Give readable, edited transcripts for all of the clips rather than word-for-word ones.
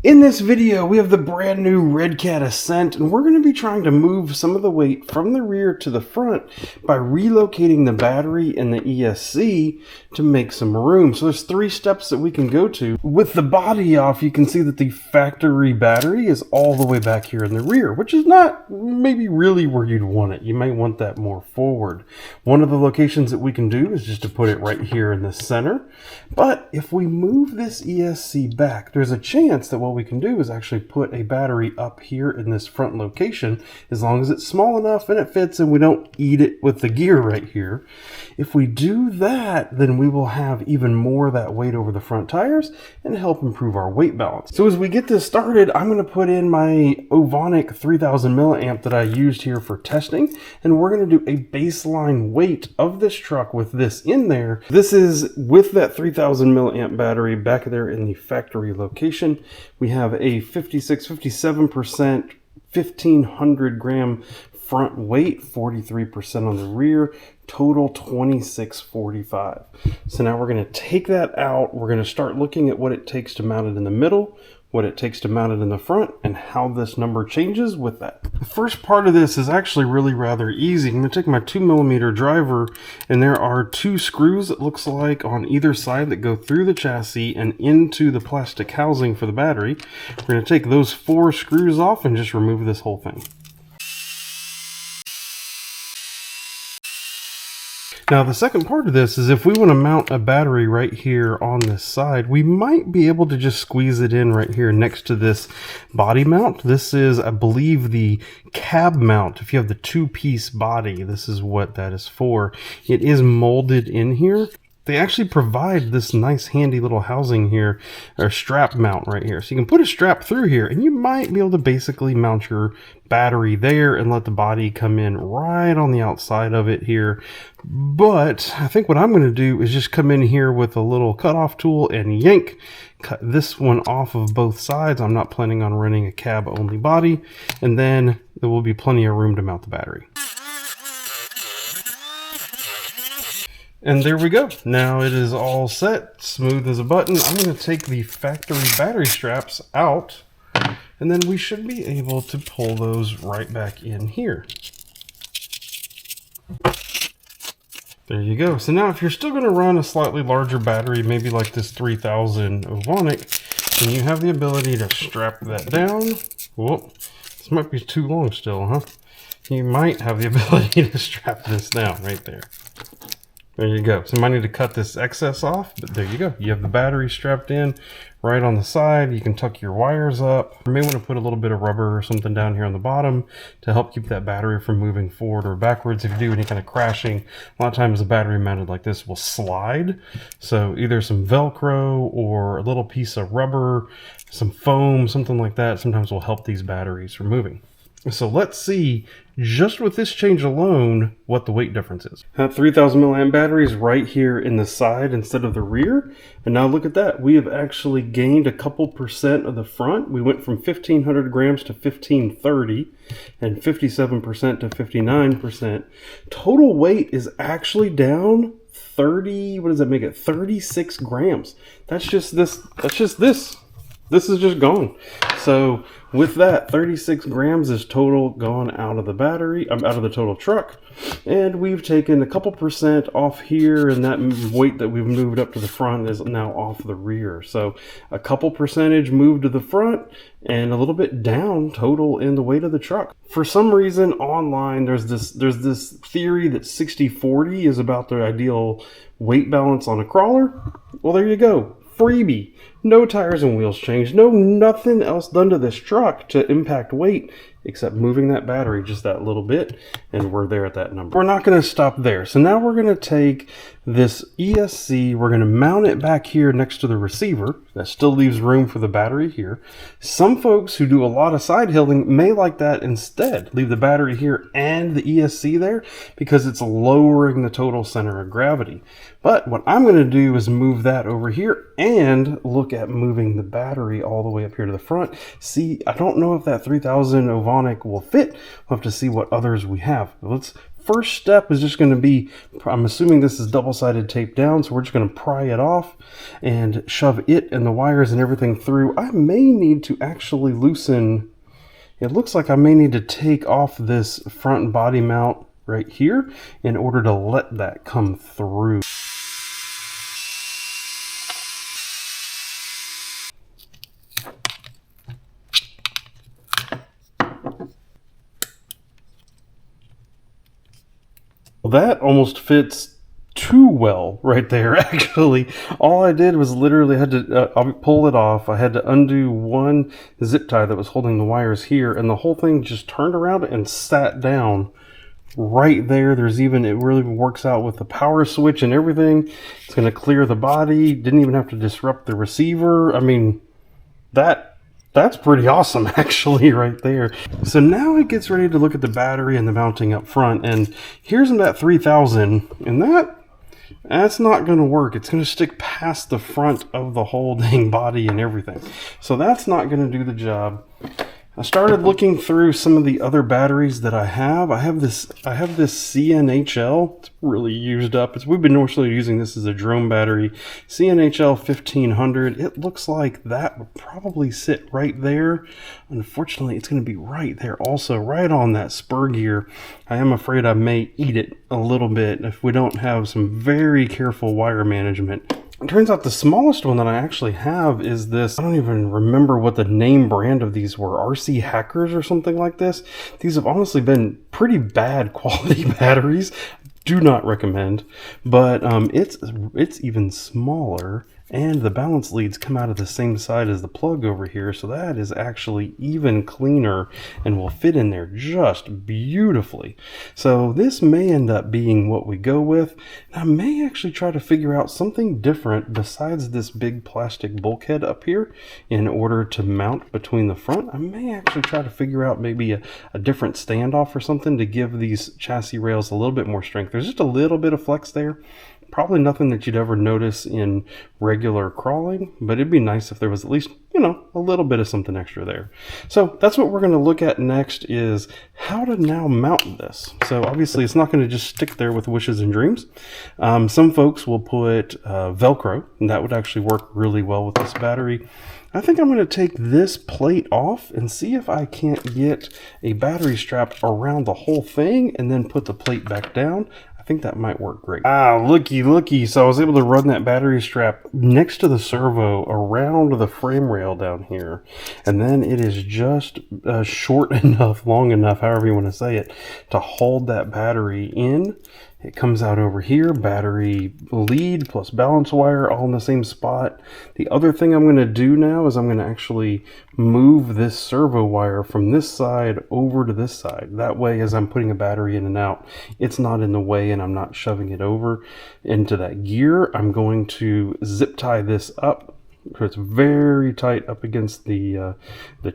In this video, we have the brand new Redcat Ascent, and we're going to be trying to move some of the weight from the rear to the front by relocating the battery and the ESC to make some room. So there's 3 steps that we can go to. With the body off, you can see that the factory battery is all the way back here in the rear, which is not maybe really where you'd want it. You might want that more forward. One of the locations that we can do is just to put it right here in the center. But if we move this ESC back, there's a chance that what we can do is actually put a battery up here in this front location, as long as it's small enough and it fits and we don't eat it with the gear right here. If we do that, then we will have even more of that weight over the front tires and help improve our weight balance. So as we get this started, I'm going to put in my Ovonic 3000 milliamp that I used here for testing, and we're going to do a baseline weight of this truck with this in there. This is with that 3000 milliamp battery back there in the factory location. We have a 57%, 1500 gram front weight, 43% on the rear, total 2645. So now we're going to take that out. We're going to start looking at what it takes to mount it in the middle, what it takes to mount it in the front, and how this number changes with that. The first part of this is actually really rather easy. I'm going to take my 2mm driver, and there are 2 screws, it looks like, on either side that go through the chassis and into the plastic housing for the battery. We're going to take those 4 screws off and just remove this whole thing. Now the second part of this is if we want to mount a battery right here on this side, we might be able to just squeeze it in right here next to this body mount. This is, I believe, the cab mount. If you have the 2-piece body, this is what that is for. It is molded in here. They actually provide this nice handy little housing here, or strap mount right here. So you can put a strap through here and you might be able to basically mount your battery there and let the body come in right on the outside of it here. But I think what I'm going to do is just come in here with a little cutoff tool and cut this one off of both sides. I'm not planning on running a cab only body, and then there will be plenty of room to mount the battery. And there we go. Now it is all set, smooth as a button. I'm going to take the factory battery straps out, and then we should be able to pull those right back in here. There you go. So now if you're still going to run a slightly larger battery, maybe like this 3000 Ovonic, then you have the ability to strap that down. Whoop, this might be too long still, huh? You might have the ability to strap this down right there. There you go. So I might need to cut this excess off, but there you go. You have the battery strapped in right on the side. You can tuck your wires up. You may want to put a little bit of rubber or something down here on the bottom to help keep that battery from moving forward or backwards. If you do any kind of crashing, a lot of times a battery mounted like this will slide. So either some Velcro or a little piece of rubber, some foam, something like that sometimes will help these batteries from moving. So let's see, just with this change alone, what the weight difference is. That 3000 milliamp battery is right here in the side instead of the rear. And now look at that. We have actually gained a couple percent of the front. We went from 1500 grams to 1530 and 57% to 59%. Total weight is actually down 30, what does that make it? 36 grams. That's just this. This is just gone. So with that, 36 grams is total gone out of the battery, out of the total truck. And we've taken a couple percent off here, and that weight that we've moved up to the front is now off the rear. So a couple percentage moved to the front and a little bit down total in the weight of the truck. For some reason online, there's this theory that 60-40 is about the ideal weight balance on a crawler. Well, there you go. Freebie. No tires and wheels changed. No, nothing else done to this truck to impact weight except moving that battery just that little bit, and we're there at that number. We're not going to stop there. So now we're going to take this ESC, we're going to mount it back here next to the receiver. That still leaves room for the battery here. Some folks who do a lot of side hilling may like that instead. Leave the battery here and the ESC there because it's lowering the total center of gravity. But what I'm going to do is move that over here and look at moving the battery all the way up here to the front. See, I don't know if that 3000 Ovonic will fit. We'll have to see what others we have. First step is just going to be, I'm assuming this is double-sided tape down, so we're just going to pry it off and shove it and the wires and everything through. I may need to actually loosen, it looks like I may need to take off this front body mount right here in order to let that come through. Well, that almost fits too well right there, actually. All I did was literally had to pull it off. I had to undo one zip tie that was holding the wires here, and the whole thing just turned around and sat down right there. There's even, it really works out with the power switch and everything. It's going to clear the body. Didn't even have to disrupt the receiver. I mean, that's pretty awesome, actually, right there. So now it gets ready to look at the battery and the mounting up front. And here's that 3000, and that's not going to work. It's going to stick past the front of the whole dang body and everything. So that's not going to do the job. I started looking through some of the other batteries that I have. I have this CNHL. It's really used up. We've been mostly using this as a drone battery. CNHL 1500. It looks like that would probably sit right there. Unfortunately, it's going to be right there also, right on that spur gear. I am afraid I may eat it a little bit if we don't have some very careful wire management. It turns out the smallest one that I actually have is this. I don't even remember what the name brand of these were. RC Hackers or something like this. These have honestly been pretty bad quality batteries. Do not recommend. But it's even smaller. And the balance leads come out of the same side as the plug over here, so that is actually even cleaner and will fit in there just beautifully. So this may end up being what we go with. I may actually try to figure out something different besides this big plastic bulkhead up here in order to mount between the front. I may actually try to figure out maybe a different standoff or something to give these chassis rails a little bit more strength. There's just a little bit of flex there. Probably nothing that you'd ever notice in regular crawling, but it'd be nice if there was at least, you know, a little bit of something extra there. So that's what we're going to look at next, is how to now mount this. So obviously it's not going to just stick there with wishes and dreams. Some folks will put Velcro, and that would actually work really well with this battery. I think I'm going to take this plate off and see if I can't get a battery strap around the whole thing and then put the plate back down. I think that might work great. Ah, looky. So I was able to run that battery strap next to the servo around the frame rail down here. And then it is just short enough, long enough, however you want to say it, to hold that battery in. It comes out over here, battery lead plus balance wire all in the same spot. The other thing I'm going to do now is I'm going to actually move this servo wire from this side over to this side. That way, as I'm putting a battery in and out, it's not in the way and I'm not shoving it over into that gear. I'm going to zip tie this up so it's very tight up against the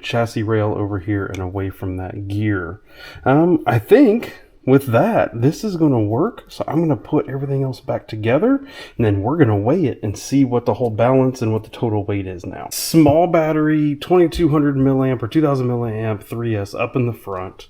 chassis rail over here and away from that gear. I think with that, this is going to work. So I'm going to put everything else back together, and then we're going to weigh it and see what the whole balance and what the total weight is now. Small battery, 2200 milliamp or 2000 milliamp 3S up in the front.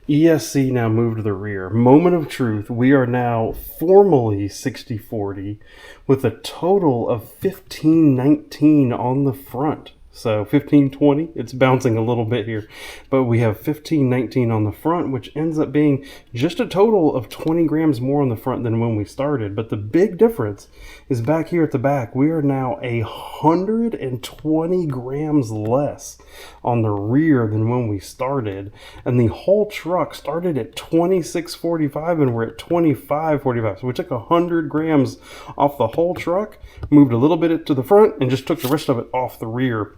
ESC now moved to the rear. Moment of truth, we are now formally 60/40 with a total of 1519 on the front. So 1520, it's bouncing a little bit here, but we have 1519 on the front, which ends up being just a total of 20 grams more on the front than when we started. But the big difference is back here at the back. We are now 120 grams less on the rear than when we started. And the whole truck started at 2645 and we're at 2545. So we took 100 grams off the whole truck, moved a little bit to the front, and just took the rest of it off the rear.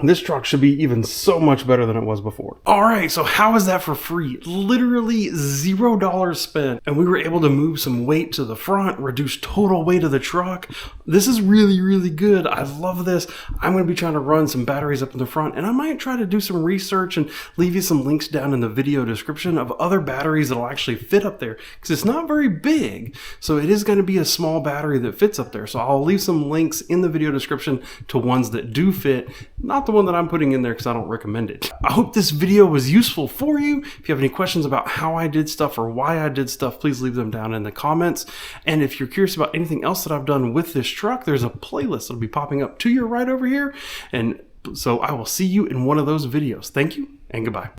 this truck should be even so much better than it was before. All right, so how is that for free? Literally $0 spent, and we were able to move some weight to the front, reduce total weight of the truck. This is really, really good. I love this. I'm gonna be trying to run some batteries up in the front, and I might try to do some research and leave you some links down in the video description of other batteries that'll actually fit up there, because it's not very big, so it is gonna be a small battery that fits up there. So I'll leave some links in the video description to ones that do fit, not the one that I'm putting in there because I don't recommend it. I hope this video was useful for you. If you have any questions about how I did stuff or why I did stuff, please leave them down in the comments. And if you're curious about anything else that I've done with this truck, there's a playlist that'll be popping up to your right over here. And so I will see you in one of those videos. Thank you and goodbye.